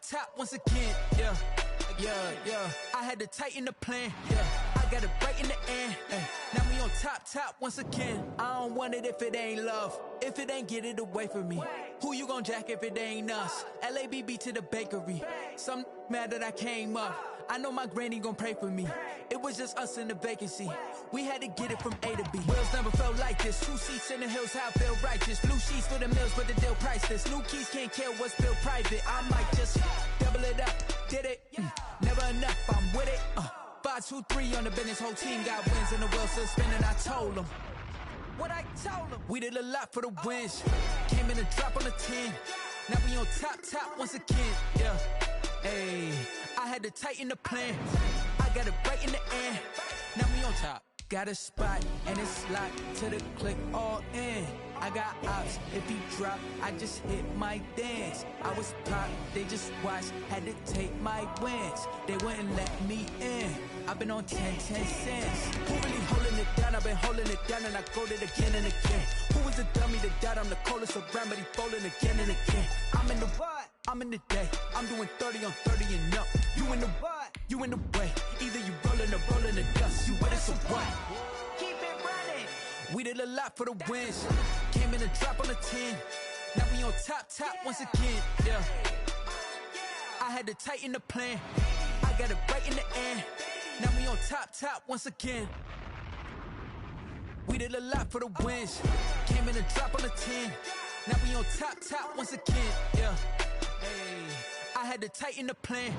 top once again, yeah. I had to tighten the plan, yeah. I got it right in the end, now we on top once again. I don't want it if it ain't love. If it ain't, get it away from me. Who you gon' jack if it ain't us? LABB to the bakery. Some mad that I came up. I know my granny gon' pray for me. It was just us in the vacancy. We had to get it from A to B. Wheels never felt like this. 2 seats in the hills, how I feel righteous. Blue sheets for the mills, but the deal priceless. New keys can't kill what's built private. I might just double it up. Did it? Never enough, I'm with it. 5, 2, 3 on the business. Whole team got wins and the wheels still spinning. I told them what I told them. We did a lot for the wins. Came in a drop on the 10. Now we on top once again. Yeah. Hey, I had to tighten the plan. I got it right in the end. Now we on top. Got a spot and it's locked to the click all in. I got ops, if he drop, I just hit my dance. I was pop, they just watched, had to take my wins. They wouldn't let me in. I've been on 10 cents. Who really holding it down? I've been holding it down and I go it again and again. Who was the dummy that died? I'm the coldest around, but he folding again and again. I'm in the what? I'm in the day. I'm doing 30 on 30 and up. You in the what? You in the way. Either you rolling or rolling the dust. You with us or what? Keep it running. We did a lot for the wins. Came in a drop on the 10. Now we on top once again. Yeah. I had to tighten the plan. I got it right in the end. Now we on top once again. We did a lot for the wins. Came in a drop on the 10. Now we on top once again. Yeah. Hey, I had to tighten the plan.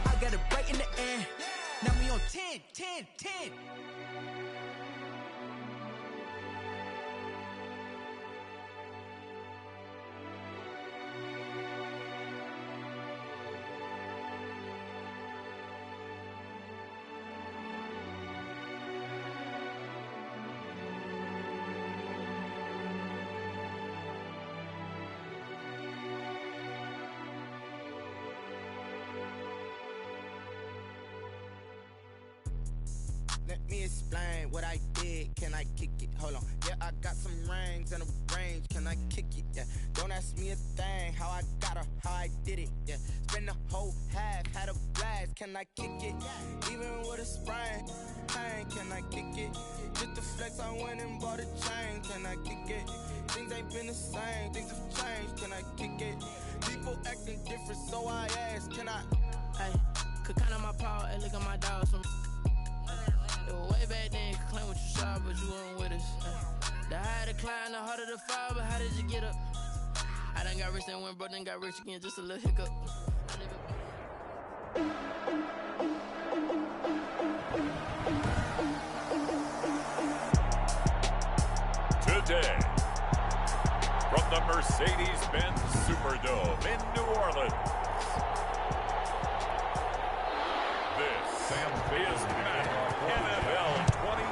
I got it right in the end. Now we on 10. Let me explain what I did. Can I kick it? Hold on. Yeah, I got some rings and a range. Can I kick it? Yeah. Don't ask me a thing. How I got her, how I did it. Yeah. Spend the whole half, had a blast. Can I kick it? Even with a sprain. Pain, can I kick it? Just the flex, I went and bought a chain. Can I kick it? Things ain't been the same. Things have changed. Can I kick it? People acting different, so I ask. Can I? Hey, could count on my power. Hey, look at my dogs. It was way back then, you could claim what you saw, but you weren't with us. The higher the climb, the harder the fall, but how did you get up? I done got rich, then went broke, then got rich again, just a little hiccup. Today, from the Mercedes-Benz Superdome in New Orleans, this is NFL 21.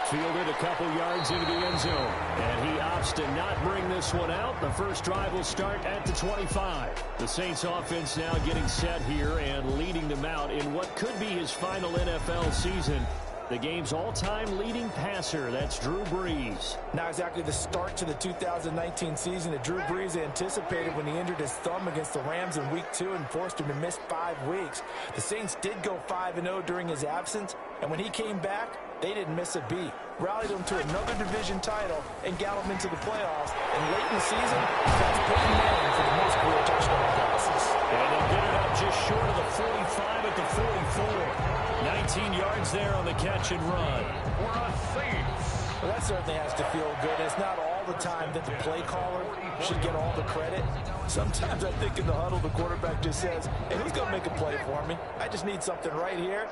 Fielded a couple yards into the end zone, and he opts to not bring this one out. The first drive will start at the 25. The Saints offense now getting set here and leading them out in what could be his final NFL season. The game's all-time leading passer, that's Drew Brees. Not exactly the start to the 2019 season that Drew Brees anticipated when he injured his thumb against the Rams in Week 2 and forced him to miss 5 weeks. The Saints did go 5-0 during his absence, and when he came back, they didn't miss a beat. Rallied him to another division title and got him into the playoffs. And late in the season, that's Peyton Manning for the most career touchdown passes. And they'll get it up just short of the 45 at the 44. 19 yards there on the catch and run. Well, that certainly has to feel good. It's not all the time that the play caller should get all the credit. Sometimes I think in the huddle, the quarterback just says, hey, who's going to make a play for me? I just need something right here.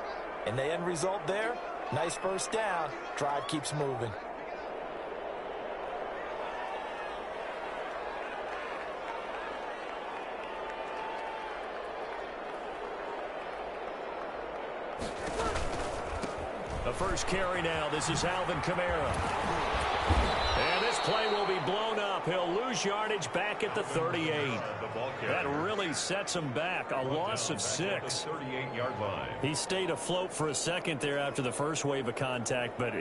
And the end result there, nice first down. Drive keeps moving. The first carry now. This is Alvin Kamara. And this play will be blown up. up. He'll lose yardage back at the 38. That really sets him back. A loss of 6. 38-yard line. He stayed afloat for a second there after the first wave of contact, but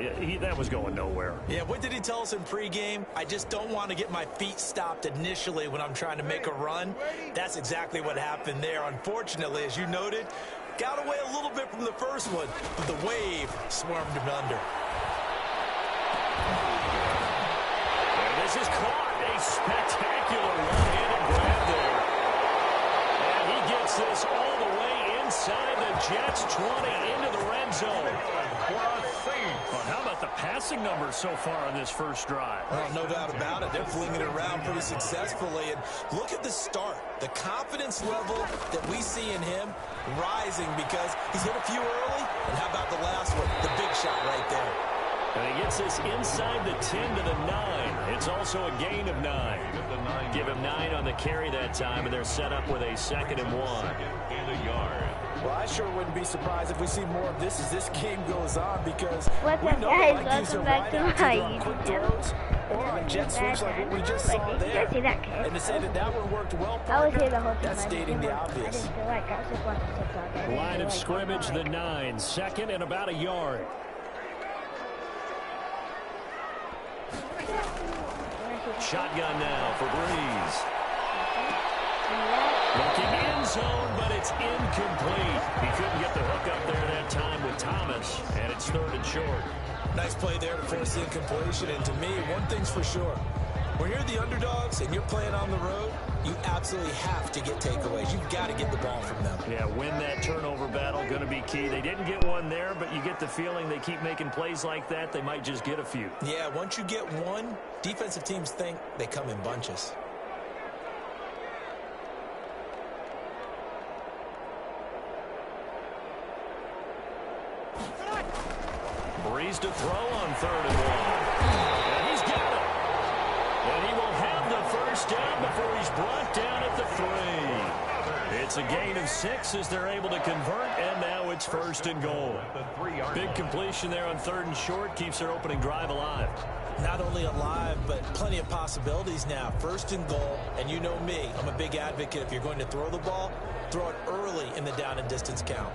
that was going nowhere. Yeah, what did he tell us in pregame? I just don't want to get my feet stopped initially when I'm trying to make a run. That's exactly what happened there. Unfortunately, as you noted, got away a little bit from the first one, but the wave swarmed him under. And this is caught. A spectacular one-handed grab there. And he gets this all the way inside the Jets' 20 into the red zone. Well, how about the passing numbers so far on this first drive? Well, no doubt about it. They're flinging it around pretty successfully. And look at the start. The confidence level that we see in him rising because he's hit a few early. And how about the last one? The big shot right there. And he gets this inside the 10 to the 9. It's also a gain of 9. Give him 9 on the carry that time, and they're set up with a 2nd and 1. And a yard. Well, I sure wouldn't be surprised if we see more of this as this game goes on because what's we up, know guys? like these are Welcome back to wideouts my either on quick throws or on jet sweeps like what we just saw did you there. guys see that kid? And to say that one worked well, I was Parker, here the whole time. that's stating the I obvious. didn't feel like I was just watching TikTok. Line of scrimmage, the 9. 2nd and about a yard. Shotgun now for Breeze. Looking end zone, but it's incomplete. He couldn't get the hook up there that time with Thomas, and it's 3rd and short. Nice play there to force the incompletion. And to me, one thing's for sure. When you're the underdogs and you're playing on the road, you absolutely have to get takeaways. You've got to get the ball from them. Yeah, win that turnover battle, going to be key. They didn't get one there, but you get the feeling they keep making plays like that, they might just get a few. Yeah, once you get one, defensive teams think they come in bunches. Breeze to throw on 3rd and 1. And he's got it. And he will have the first down before he's brought down at the 3. It's a gain of 6 as they're able to convert, and now it's 1st and goal. Big completion there on 3rd and short keeps their opening drive alive. Not only alive, but plenty of possibilities now. 1st and goal, and you know me, I'm a big advocate. If you're going to throw the ball, throw it early in the down and distance count.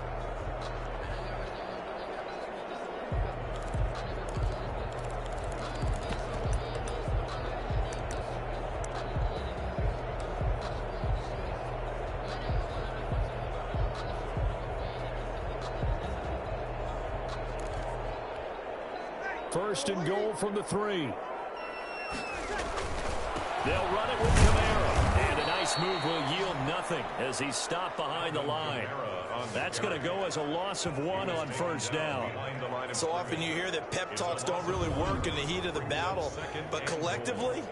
First and goal from the 3. They'll run it with Kamara. And a nice move will yield nothing as he's stopped behind the line. That's going to go as a loss of 1 on 1st down. So often you hear that pep talks don't really work in the heat of the battle. But collectively,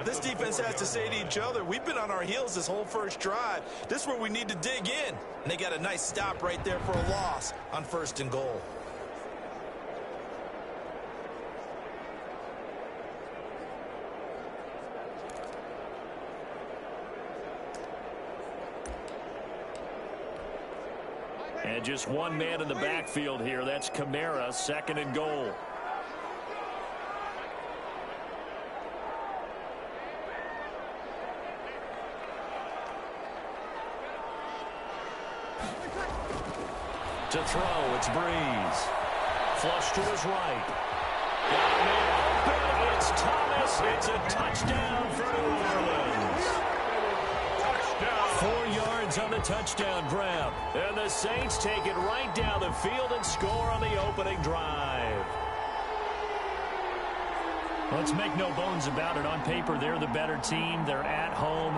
this defense has to say to each other, we've been on our heels this whole first drive. This is where we need to dig in. And they got a nice stop right there for a loss on 1st and goal. And just one man in the backfield here. That's Kamara, 2nd and goal. To throw, it's Breeze. Flush to his right. Got a man open. It's Thomas. It's a touchdown for New Orleans. 4 yards on the touchdown grab. And the Saints take it right down the field and score on the opening drive. Let's make no bones about it. On paper, they're the better team. They're at home.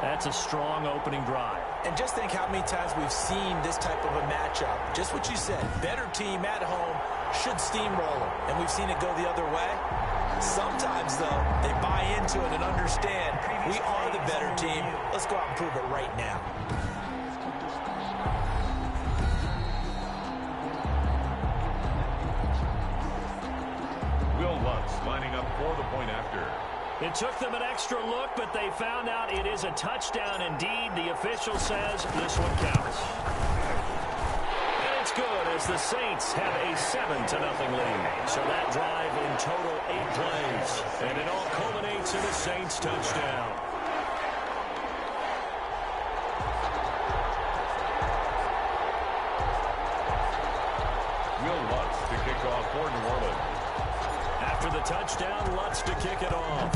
That's a strong opening drive. And just think how many times we've seen this type of a matchup. Just what you said, better team at home should steamroll them. And we've seen it go the other way. Sometimes, though, they buy into it and understand we are the better team. Let's go out and prove it right now. Will Lutz lining up for the point after. It took them an extra look, but they found out it is a touchdown indeed. The official says this one counts. And it's good as the Saints have a 7-0 lead. So that drive in total 8 plays. And it all culminates in a Saints touchdown. Will Lutz to kick off for New Orleans. After the touchdown, Lutz to kick it off.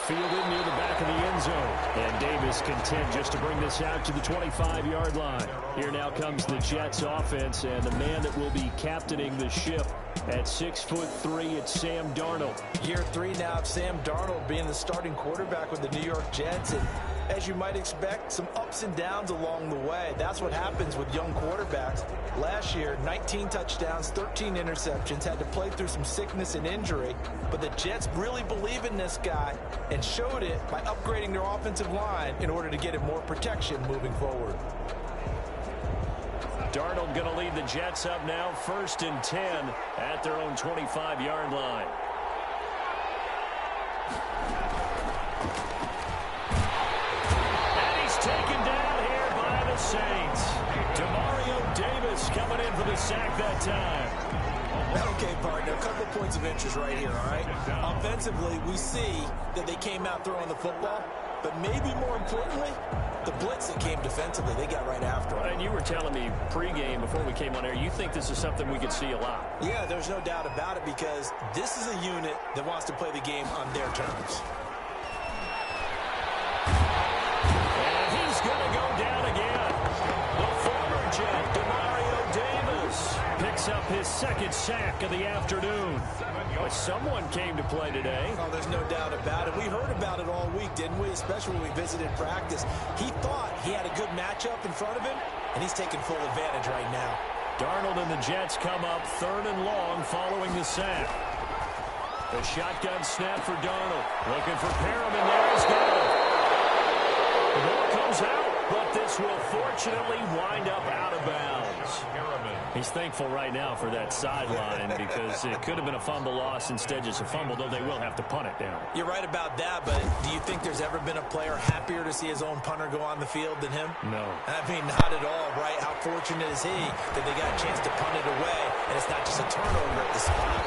Fielded near the back of the end zone. And Davis content just to bring this out to the 25-yard line. Here now comes the Jets offense, and the man that will be captaining the ship at 6'3", it's Sam Darnold. Year 3 now of Sam Darnold being the starting quarterback with the New York Jets. And as you might expect, some ups and downs along the way. That's what happens with young quarterbacks. Last year, 19 touchdowns, 13 interceptions, had to play through some sickness and injury. But the Jets really believe in this guy and showed it by upgrading their offensive line in order to get him more protection moving forward. Darnold going to lead the Jets up now, 1st and 10 at their own 25-yard line. And he's taken down here by the Saints. Demario Davis coming in for the sack that time. Okay, partner, a couple points of interest right here, all right? Offensively, we see that they came out throwing the football, but maybe more importantly, the blitz that came defensively, they got right after it. And you were telling me pregame before we came on air, you think this is something we could see a lot. Yeah, there's no doubt about it because this is a unit that wants to play the game on their terms. And he's going to go down again. The former Jet, Demario Davis, picks up his 2nd sack of the afternoon. But someone came to play today. Oh, there's no doubt about it. We heard about it all week, didn't we? Especially when we visited practice. He thought he had a good matchup in front of him, and he's taking full advantage right now. Darnold and the Jets come up 3rd and long following the sack. The shotgun snap for Darnold. Looking for Perriman. There's good. The ball comes out, but this will fortunately wind up out of bounds. He's thankful right now for that sideline because it could have been a fumble loss, instead just a fumble, though they will have to punt it down. You're right about that, but do you think there's ever been a player happier to see his own punter go on the field than him? No. I mean, not at all, right? How fortunate is he that they got a chance to punt it away, and it's not just a turnover at the spot.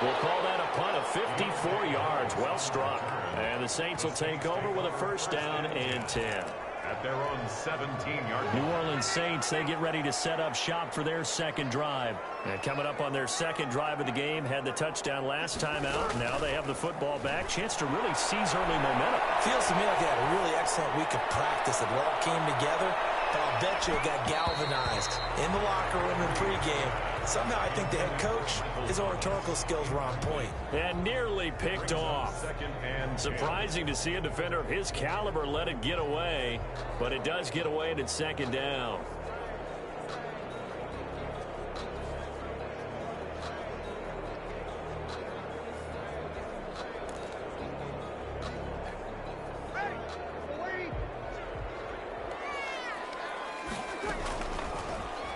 We'll call that a punt of 54 yards. Well struck. And the Saints will take over with a 1st down and 10. At their own 17-yard line. New Orleans Saints, they get ready to set up shop for their 2nd drive. And coming up on their 2nd drive of the game, had the touchdown last time out. Now they have the football back. Chance to really seize early momentum. Feels to me like they had a really excellent week of practice. It all came together, and I'll bet you it got galvanized in the locker room in pregame. Somehow I think the head coach, his oratorical skills were on point. And nearly picked off. Surprising to see a defender of his caliber let it get away, but it does get away and it's 2nd down.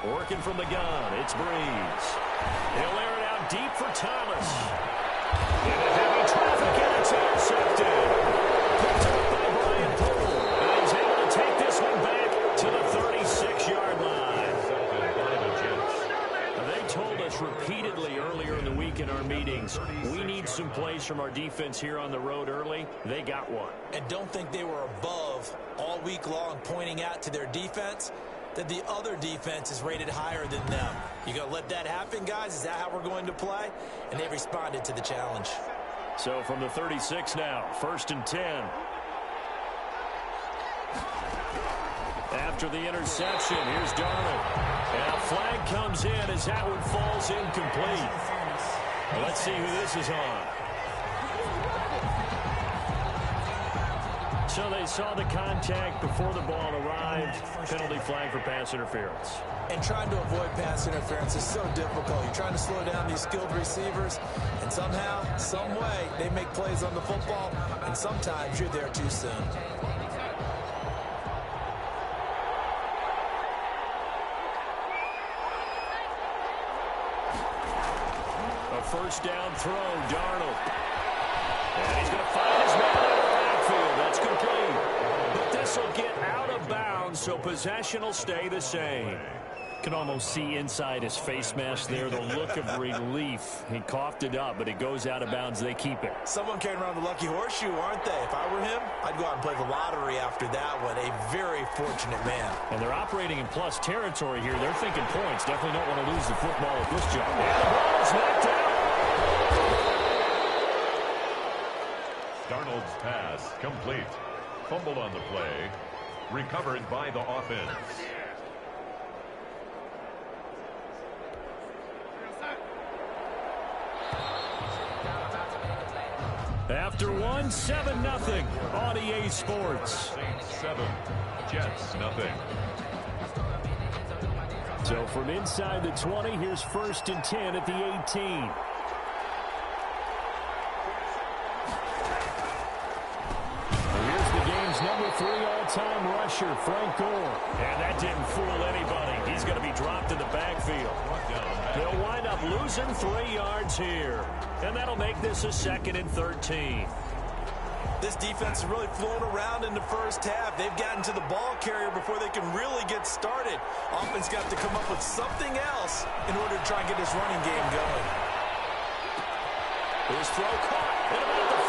Working from the gun, it's Breeze. He'll air it out deep for Thomas. Into heavy traffic, and it's intercepted. Picked up by Brian Poole. And he's able to take this one back to the 36-yard line. They told us repeatedly earlier in the week in our meetings, we need some plays from our defense here on the road early. They got one. And don't think they were above all week long pointing out to their defense that the other defense is rated higher than them. You gonna let that happen, guys? Is that how we're going to play? And they responded to the challenge. So from the 36 now, 1st and 10. After the interception, here's Darnold. And a flag comes in as that one falls incomplete. Well, let's see who this is on. So they saw the contact before the ball arrived. Penalty flag for pass interference. And trying to avoid pass interference is so difficult. You're trying to slow down these skilled receivers, and somehow, some way, they make plays on the football, and sometimes you're there too soon. A 1st down throw, Darnold. And he's going to find his man in the backfield. That's complete. But this will get out of bounds, so possession will stay the same. Can almost see inside his face mask there the look of relief. He coughed it up, but it goes out of bounds. They keep it. Someone carrying around the lucky horseshoe, aren't they? If I were him, I'd go out and play the lottery after that one. A very fortunate man. And they're operating in plus territory here. They're thinking points. Definitely don't want to lose the football at this job. And the ball's knocked out. Darnold's pass complete. Fumbled on the play. Recovered by the offense. After one, 7-0 on EA Sports. 7, Jets 0. So from inside the 20, here's 1st and 10 at the 18. Here's the game's number 3 all-time rusher, Frank Gore. And that didn't fool anybody. He's going to be dropped in the backfield. They'll wind up losing 3 yards here. And that'll make this a 2nd and 13. This defense is really flown around in the first half. They've gotten to the ball carrier before they can really get started. Offense got to come up with something else in order to try and get this running game going. His throw caught at about the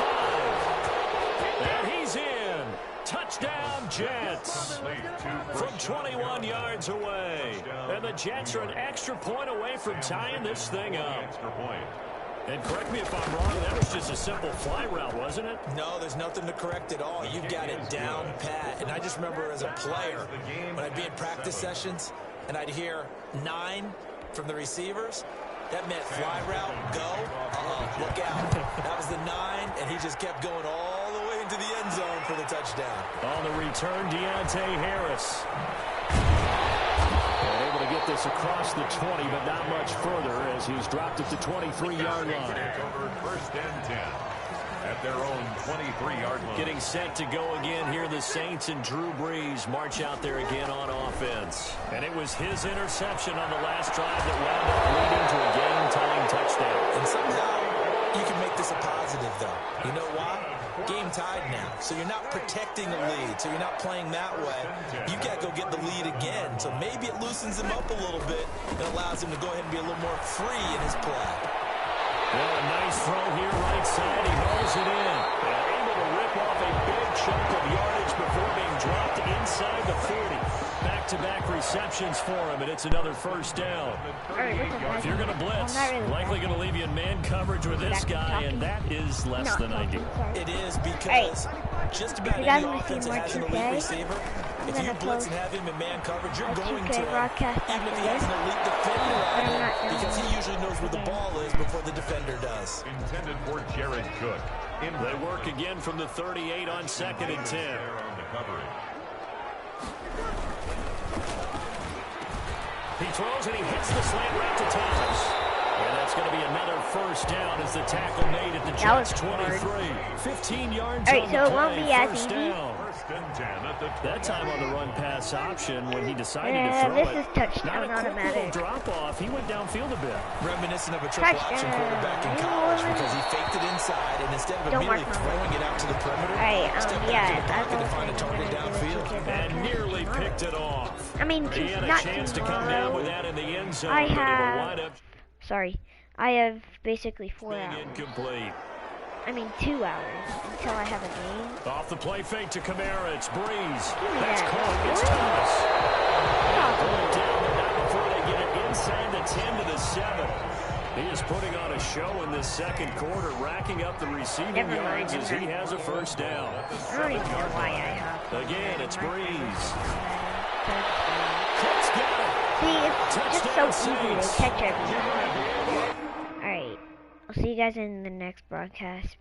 5. And he's in. Touchdown, Jets. From 21 yards away. And the Jets are an extra point away from tying this thing up. And correct me if I'm wrong, that was just a simple fly route, wasn't it? No, there's nothing to correct at all. You've got it down pat. And I just remember as a player, when I'd be in practice sessions and I'd hear 9 from the receivers, that meant fly route, go, look out. That was the 9, and he just kept going all the way into the end zone for the touchdown. On the return, Deontay Harris. Able to get this across the 20, but not much further as he's dropped at the 23-yard line. First and 10 at their own 23-yard line. Getting set to go again here. The Saints and Drew Brees march out there again on offense. And it was his interception on the last drive that wound up leading to a game-tying touchdown. And somehow you can make this a positive, though. You know why? Game tied now, so you're not protecting a lead, so you're not playing that way. You've got to go get the lead again, so maybe it loosens him up a little bit and allows him to go ahead and be a little more free in his play. Well, a nice throw here right side. He hauls it in. And able to rip off a big chunk of yardage before being dropped inside the 40. Back-to-back receptions for him, and it's another first down. If you're going to blitz, likely going to leave you in man coverage with this guy, and that is less than ideal. It is because just about any offense that has an elite receiver, if you blitz and have him in man coverage, you're going to, even if he has an elite defender on him, because he usually knows where the ball is before the defender does. Intended for Jared Cook. They work again from the 38 on 2nd and 10. On the coverage. He throws and he hits the slant route to Thomas. And that's going to be another first down as the tackle made at the Jets 23. 15 yards on the play. It won't be as first easy. down. That time on the run-pass option when he decided to throw this it. is touchdown Not a quick little automatic. drop-off. He went downfield a bit. Reminiscent of a triple option quarterback in college because he faked it inside, and instead of immediately throwing it out to the perimeter, stepped back to the pocket to find a target downfield. And nearly picked it off. I mean, He had a not chance to come down with that in the end zone, I but it will have- wind up Sorry, I have basically 4 being hours. incomplete. I mean 2 hours until I have a game. Off the play fake to Kamara. It's Breeze. That's Yeah. caught. It's Thomas. Going down, but not before they get it inside the 10 to the 7. He is putting on a show in this second quarter, racking up the receiving Never mind, yards as he has a first down. I don't even know why I have. Again, it's Breeze. See, it's just so easy to catch everything. Alright, I'll see you guys in the next broadcast. Peace.